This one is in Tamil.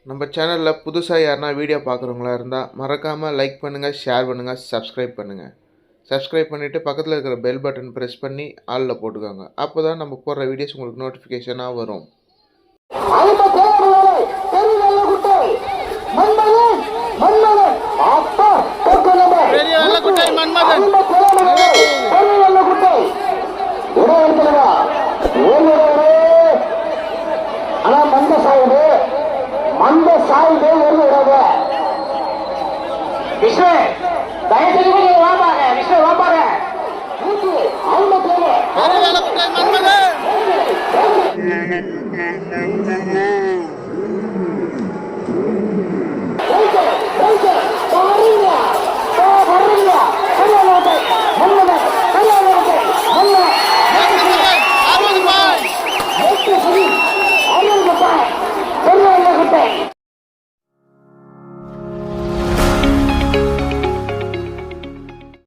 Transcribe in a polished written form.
நம்ம சேனலில் புதுசாக யாருனா வீடியோ பார்க்குறவங்களா இருந்தால் மறக்காமல் லைக் பண்ணுங்கள், ஷேர் பண்ணுங்கள், சப்ஸ்கிரைப் பண்ணுங்கள். சப்ஸ்கிரைப் பண்ணிவிட்டு பக்கத்தில் இருக்கிற பெல் பட்டன் ப்ரெஸ் பண்ணி ஆலில் போட்டுக்கோங்க. அப்போ தான் நம்ம போடுற வீடியோஸ் உங்களுக்கு நோட்டிஃபிகேஷனாக வரும். அந்த சாய்ந்தே ஒரு விடாத விஷ்ணு தயவுசெய்து கொஞ்சம் வாப்பாங்க. விஷ்ணு வாப்பாங்க. அவங்க போங்க.